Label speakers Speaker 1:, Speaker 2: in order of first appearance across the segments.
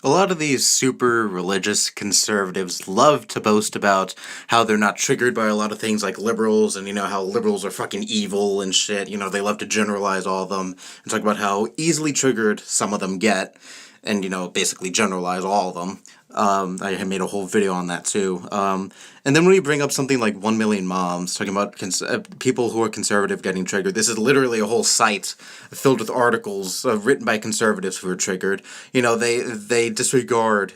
Speaker 1: A lot of these super religious conservatives love to boast about how they're not triggered by a lot of things like liberals and, how liberals are fucking evil and shit. They love to generalize all of them and talk about how easily triggered some of them get and, basically generalize all of them. I had made a whole video on that too. And then when we bring up something like 1 Million Moms, talking about people who are conservative getting triggered, this is literally a whole site filled with articles written by conservatives who are triggered. They disregard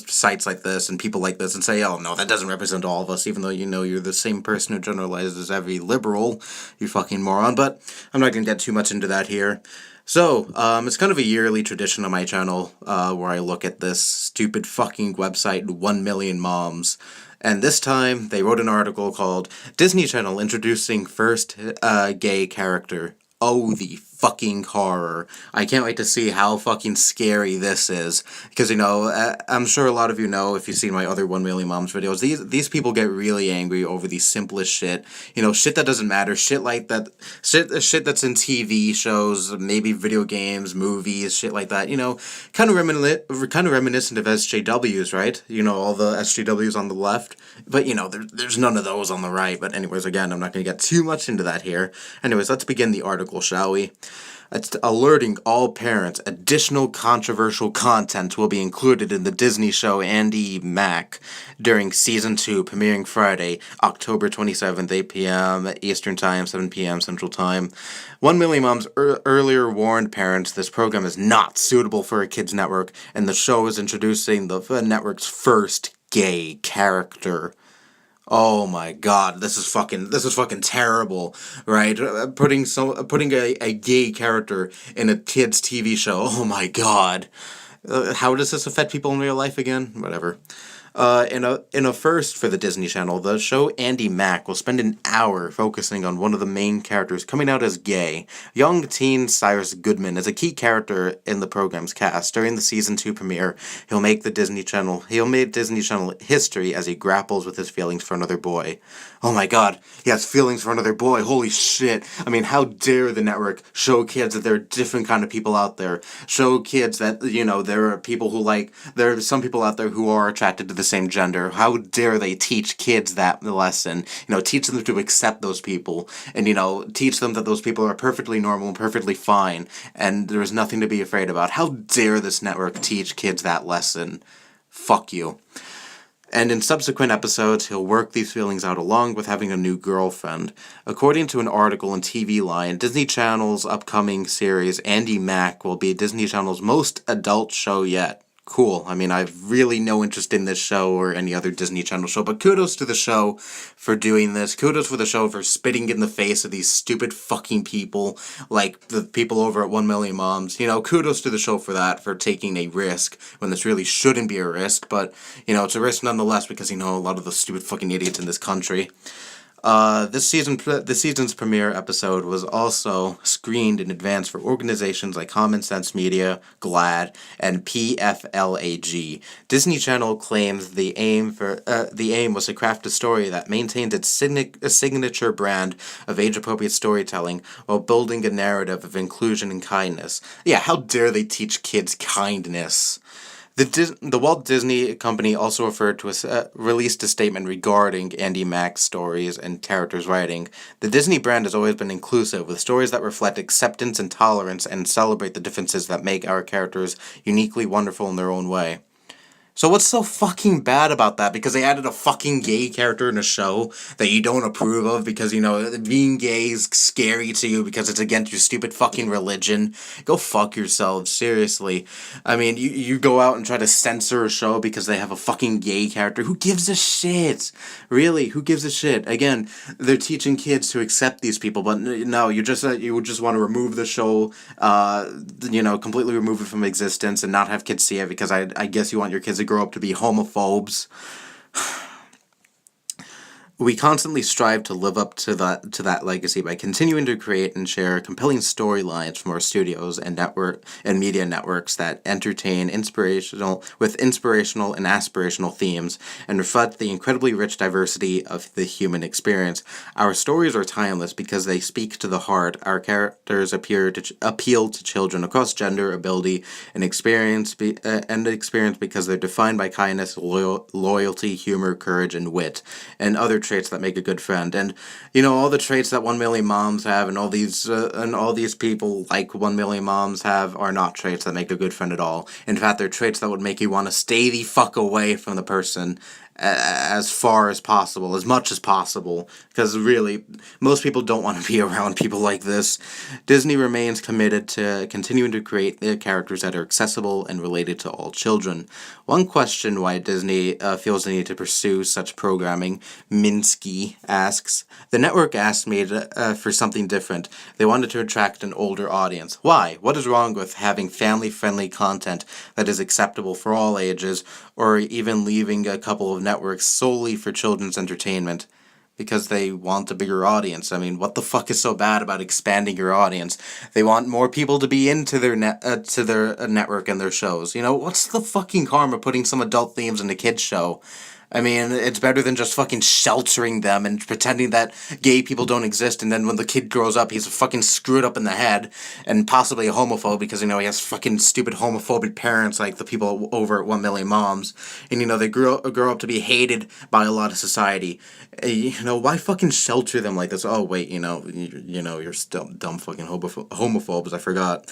Speaker 1: sites like this and people like this and say, oh no, that doesn't represent all of us, even though you're the same person who generalizes every liberal, you fucking moron. But I'm not going to get too much into that here. So, it's kind of a yearly tradition on my channel, where I look at this stupid fucking website, 1 Million Moms. And this time, they wrote an article called Disney Channel Introducing First Gay Character. Oh, the fucking horror. I can't wait to see how fucking scary this is. Because, I'm sure a lot of you know, if you've seen my other 1 Million Moms videos, these people get really angry over the simplest shit. Shit that doesn't matter. Shit like that. Shit that's in TV shows, maybe video games, movies, shit like that. Kind of reminiscent of SJWs, right? All the SJWs on the left. But, there's none of those on the right. But anyways, again, I'm not going to get too much into that here. Anyways, let's begin the article, shall we? It's alerting all parents additional controversial content will be included in the Disney show Andy Mack during Season 2, premiering Friday, October 27th, 8 p.m. Eastern Time, 7 p.m. Central Time. 1 Million Moms earlier warned parents this program is not suitable for a kids' network, and the show is introducing the network's first gay character. Oh my god, this is fucking terrible, right? Putting a gay character in a kid's TV show. Oh my god. How does this affect people in real life again? Whatever. In a first for the Disney Channel, the show Andy Mack will spend an hour focusing on one of the main characters coming out as gay. Young teen Cyrus Goodman is a key character in the program's cast. During the Season 2 premiere, he'll make Disney Channel history as he grapples with his feelings for another boy. Oh my god, he has feelings for another boy, holy shit. I mean, how dare the network show kids that there are different kind of people out there. Show kids that, there are people there are some people out there who are attracted to the same gender. How dare they teach kids that lesson? Teach them to accept those people and, teach them that those people are perfectly normal and perfectly fine and there is nothing to be afraid about. How dare this network teach kids that lesson? Fuck you. And in subsequent episodes, he'll work these feelings out along with having a new girlfriend. According to an article in TV Line, Disney Channel's upcoming series, Andy Mack, will be Disney Channel's most adult show yet. Cool. I mean, I've really no interest in this show or any other Disney Channel show, but kudos to the show for doing this. Kudos for the show for spitting in the face of these stupid fucking people, like the people over at 1 Million Moms. Kudos to the show for that, for taking a risk when this really shouldn't be a risk, but, it's a risk nonetheless because, a lot of the stupid fucking idiots in this country. The season's premiere episode was also screened in advance for organizations like Common Sense Media, GLAAD, and PFLAG. Disney Channel claims the aim was to craft a story that maintained its signature brand of age-appropriate storytelling while building a narrative of inclusion and kindness. Yeah, how dare they teach kids kindness? The Walt Disney Company also released a statement regarding Andy Mack's stories and characters' writing. The Disney brand has always been inclusive, with stories that reflect acceptance and tolerance and celebrate the differences that make our characters uniquely wonderful in their own way. So what's so fucking bad about that? Because they added a fucking gay character in a show that you don't approve of because, being gay is scary to you because it's against your stupid fucking religion. Go fuck yourselves, seriously. I mean, you go out and try to censor a show because they have a fucking gay character. Who gives a shit? Really, who gives a shit? Again, they're teaching kids to accept these people, but no, you just want to remove the show, completely remove it from existence and not have kids see it because I guess you want your kids to grow up to be homophobes. We constantly strive to live up to that legacy by continuing to create and share compelling storylines from our studios and network and media networks that entertain inspirational and aspirational themes and reflect the incredibly rich diversity of the human experience. Our stories are timeless because they speak to the heart. Our characters appeal to children across gender, ability, and experience because they're defined by kindness, loyalty, humor, courage, and wit, and other traits that make a good friend. And all the traits that 1 million moms have, and all these people like 1 million moms have, are not traits that make a good friend at all. In fact, they're traits that would make you want to stay the fuck away from the person as far as possible, as much as possible, because really, most people don't want to be around people like this. Disney remains committed to continuing to create the characters that are accessible and related to all children. One question why Disney feels the need to pursue such programming, Minsky asks. The network asked me for something different. They wanted to attract an older audience. Why? What is wrong with having family-friendly content that is acceptable for all ages, or even leaving a couple of networks solely for children's entertainment? Because they want a bigger audience. I mean, what the fuck is so bad about expanding your audience? They want more people to be into their network and their shows. What's the fucking harm of putting some adult themes in a kids show? I mean, it's better than just fucking sheltering them and pretending that gay people don't exist, and then when the kid grows up, he's fucking screwed up in the head, and possibly a homophobe because, he has fucking stupid homophobic parents like the people over at 1 Million Moms, and, they grow up to be hated by a lot of society. Why fucking shelter them like this? Oh, wait, you're still dumb fucking homophobes, I forgot.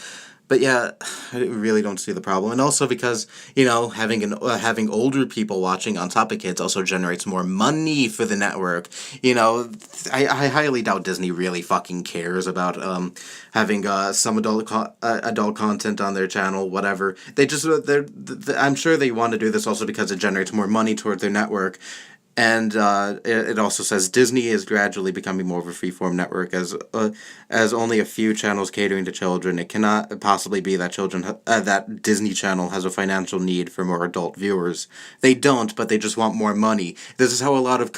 Speaker 1: But yeah, I really don't see the problem, and also because having older people watching on top of kids also generates more money for the network. I highly doubt Disney really fucking cares about having some adult content on their channel. Whatever, I'm sure they want to do this also because it generates more money toward their network. And it also says Disney is gradually becoming more of a freeform network as only a few channels catering to children. It cannot possibly be that that Disney Channel has a financial need for more adult viewers. They don't, but they just want more money. This is how a lot of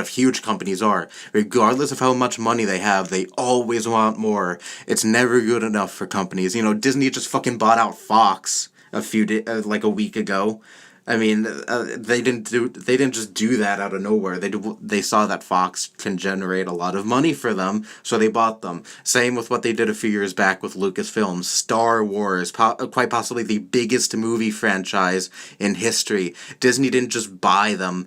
Speaker 1: huge companies are. Regardless of how much money they have, they always want more. It's never good enough for companies. Disney just fucking bought out Fox like a week ago. I mean, they didn't just do that out of nowhere. They saw that Fox can generate a lot of money for them, so they bought them. Same with what they did a few years back with Lucasfilm. Star Wars, quite possibly the biggest movie franchise in history. Disney didn't just buy them,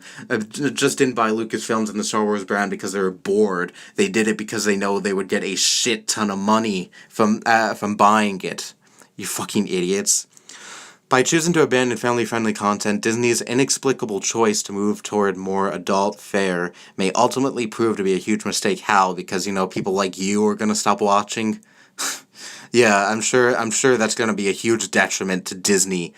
Speaker 1: just didn't buy Lucasfilms and the Star Wars brand because they were bored. They did it because they know they would get a shit ton of money from buying it. You fucking idiots. By choosing to abandon family-friendly content, Disney's inexplicable choice to move toward more adult fare may ultimately prove to be a huge mistake. How? Because, people like you are going to stop watching? Yeah, I'm sure that's going to be a huge detriment to Disney.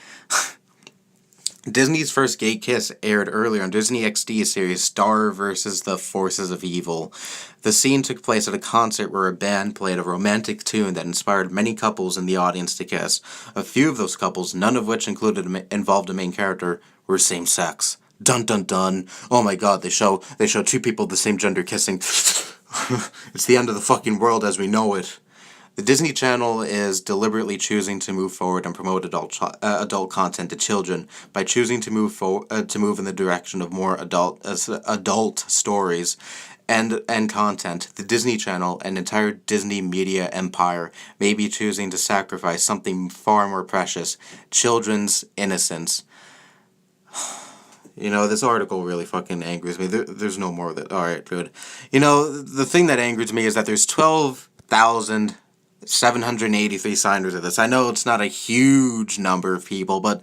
Speaker 1: Disney's first gay kiss aired earlier on Disney XD series Star vs. the Forces of Evil. The scene took place at a concert where a band played a romantic tune that inspired many couples in the audience to kiss. A few of those couples, none of which involved a main character, were same-sex. Dun dun dun. Oh my god, they show two people of the same gender kissing. It's the end of the fucking world as we know it. The Disney Channel is deliberately choosing to move forward and promote adult content to children by choosing to move in the direction of more adult stories and content. The Disney Channel, an entire Disney media empire, may be choosing to sacrifice something far more precious: children's innocence. This article really fucking angers me. There's no more of that. Alright, good. The thing that angers me is that there's 12,783 signers of this. I know it's not a huge number of people, but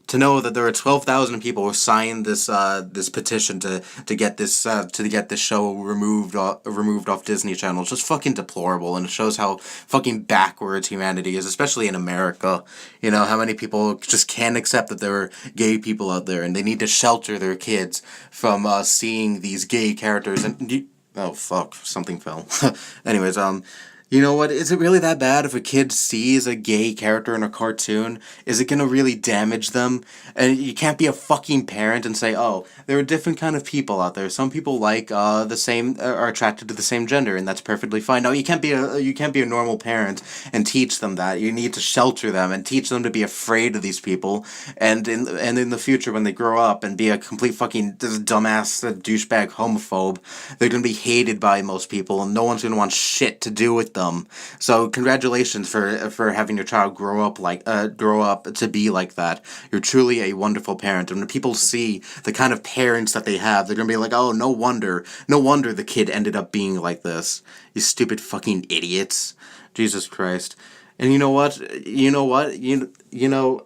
Speaker 1: to know that there are 12,000 people who signed this petition to get this show removed off Disney Channel is just fucking deplorable, and it shows how fucking backwards humanity is, especially in America. How many people just can't accept that there are gay people out there, and they need to shelter their kids from seeing these gay characters. And oh fuck, something fell. Anyways, You know what? Is it really that bad if a kid sees a gay character in a cartoon? Is it gonna really damage them? And you can't be a fucking parent and say, "Oh, there are different kind of people out there. Some people like the same are attracted to the same gender, and that's perfectly fine." No, you can't be a normal parent and teach them that. You need to shelter them and teach them to be afraid of these people. And in the future, when they grow up and be a complete fucking dumbass douchebag homophobe, they're gonna be hated by most people, and no one's gonna want shit to do with them. So congratulations for having your child grow up to be like that. You're truly a wonderful parent. And when people see the kind of parents that they have, they're gonna be like, "Oh, no wonder the kid ended up being like this. You stupid fucking idiots." Jesus Christ. And you know what? You know,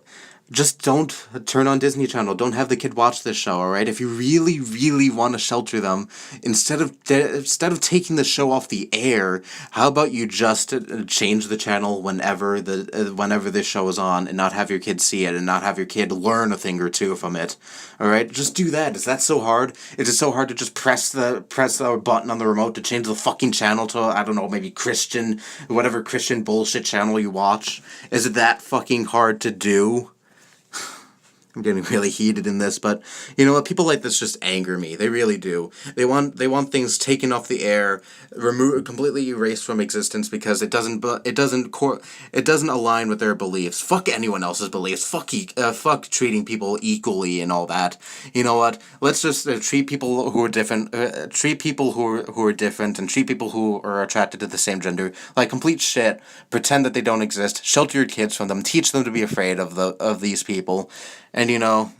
Speaker 1: just don't turn on Disney Channel. Don't have the kid watch this show, all right? If you really, really want to shelter them, instead of taking the show off the air, how about you just change the channel whenever this show is on, and not have your kid see it, and not have your kid learn a thing or two from it, all right? Just do that. Is that so hard? Is it so hard to just press the button on the remote to change the fucking channel to, I don't know, maybe whatever Christian bullshit channel you watch? Is it that fucking hard to do? I'm getting really heated in this, but you know what? People like this just anger me. They really do. They want things taken off the air, completely erased from existence because it doesn't align with their beliefs. Fuck anyone else's beliefs. Fuck treating people equally and all that. You know what? Let's just treat people who are different. Treat people who are different, and treat people who are attracted to the same gender like complete shit. Pretend that they don't exist. Shelter your kids from them. Teach them to be afraid of these people. And you know,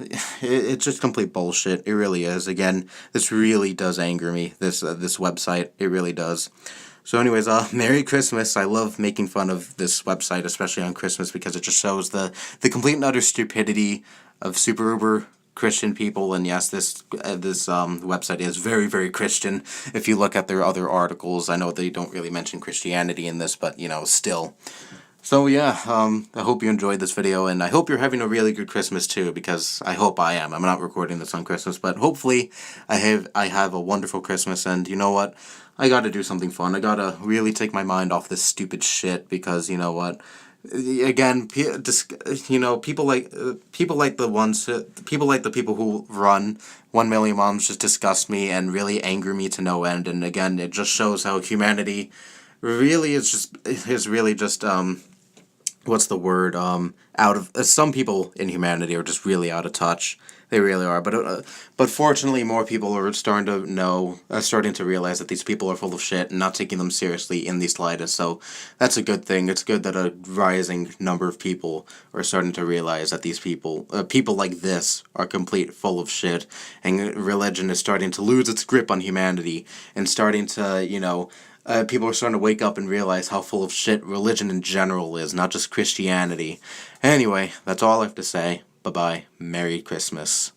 Speaker 1: it's just complete bullshit. It really is. Again, this really does anger me. This website, it really does. So, anyways, Merry Christmas. I love making fun of this website, especially on Christmas, because it just shows the complete and utter stupidity of super uber Christian people. And yes, this website is very, very Christian. If you look at their other articles, I know they don't really mention Christianity in this, but you know, still. So yeah, I hope you enjoyed this video, and I hope you're having a really good Christmas too, because I hope I am. I'm not recording this on Christmas, but hopefully I have a wonderful Christmas, and you know what? I gotta do something fun. I gotta really take my mind off this stupid shit, because you know what? Again, people like the people who run 1 Million Moms just disgust me and really anger me to no end, and again, it just shows how humanity really is really just what's the word, out of some people in humanity are just really out of touch. They really are, but fortunately more people are starting to realize that these people are full of shit and not taking them seriously in the slightest. So that's a good thing. It's good that a rising number of people are starting to realize that these people like this are complete full of shit, and religion is starting to lose its grip on humanity and starting to, people are starting to wake up and realize how full of shit religion in general is, not just Christianity. Anyway, that's all I have to say. Bye-bye. Merry Christmas.